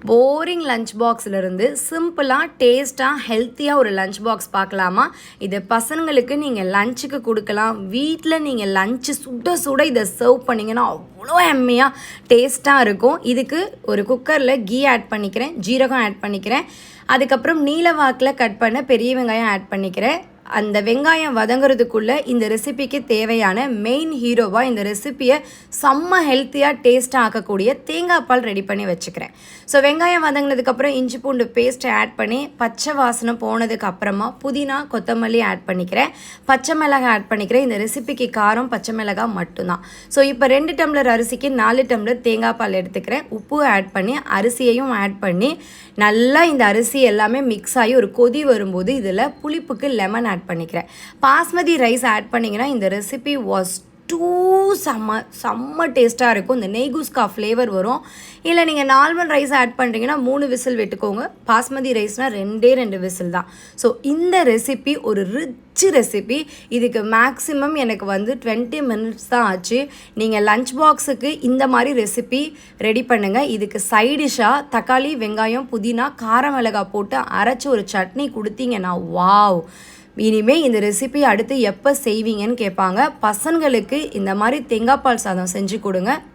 Boring lunch பாக்ஸ்லேருந்து சிம்பிளாக டேஸ்ட்டாக ஹெல்த்தியாக ஒரு லஞ்ச் பாக்ஸ் பார்க்கலாமா? இது பசங்களுக்கு நீங்கள் லஞ்சுக்கு கொடுக்கலாம். வீட்டில் நீங்கள் லஞ்சு சுட சுட இதை சர்வ் பண்ணிங்கன்னா அவ்வளோ எம்மையாக டேஸ்ட்டாக இருக்கும். இதுக்கு ஒரு குக்கரில் கீ ஆட் பண்ணிக்கிறேன், ஜீரகம் ஆட் பண்ணிக்கிறேன், அதுக்கப்புறம் நீல வாக்கில் கட் பண்ண பெரிய வெங்காயம் ஆட் பண்ணிக்கிறேன். அந்த வெங்காயம் வதங்கிறதுக்குள்ளே இந்த ரெசிபிக்கு தேவையான மெயின் ஹீரோவாக இந்த ரெசிப்பியை செம்ம ஹெல்த்தியாக டேஸ்ட்டாக ஆக்கக்கூடிய தேங்காய் பால் ரெடி பண்ணி வச்சுக்கிறேன். ஸோ வெங்காயம் வதங்கினதுக்கப்புறம் இஞ்சி பூண்டு பேஸ்ட்டை ஆட் பண்ணி பச்சை வாசனை போனதுக்கு அப்புறமா புதினா கொத்தமல்லி ஆட் பண்ணிக்கிறேன், பச்சை மிளகாய் ஆட் பண்ணிக்கிறேன். இந்த ரெசிபிக்கு காரம் பச்சை மிளகாய் மட்டும்தான். ஸோ இப்போ 2 டம்ளர் அரிசிக்கு 4 டம்ளர் தேங்காய் பால் எடுத்துக்கிறேன். உப்பு ஆட் பண்ணி அரிசியையும் ஆட் பண்ணி நல்லா இந்த அரிசி எல்லாமே மிக்ஸ் ஆகி ஒரு கொதி வரும்போது இதில் புளிப்புக்கு லெமன் ஆட் பண்ணிக்கிறேன். பாஸ்மதி ரைஸ் ஆட் பண்ணிங்கன்னா இந்த ரெசிபி வாஸ் செம்ம டேஸ்ட்டாக இருக்கும். இந்த நெய்குஸ்கா ஃப்ளேவர் வரும். இல்லை நீங்கள் நார்மல் ரைஸ் ஆட் பண்ணுறீங்கன்னா 3 விசில் விட்டுக்கோங்க. பாஸ்மதி ரைஸ்னால் 2 விசில் தான். ஸோ இந்த ரெசிபி ஒரு ரிச் ரெசிபி. இதுக்கு மேக்ஸிமம் எனக்கு 20 மினிட்ஸ் தான் ஆச்சு. நீங்கள் லஞ்ச் பாக்ஸுக்கு இந்த மாதிரி ரெசிபி ரெடி பண்ணுங்கள். இதுக்கு சைடிஷாக தக்காளி வெங்காயம் புதினா கார மிளகாய் போட்டு அரைச்சி ஒரு சட்னி கொடுத்தீங்கன்னா வாவ்! இனிமேல் இந்த ரெசிபி அடுத்து எப்போ செய்வீங்கன்னு கேட்பாங்க. பசங்களுக்கு இந்த மாதிரி தேங்காய் பால் சாதம் செஞ்சு கொடுங்க.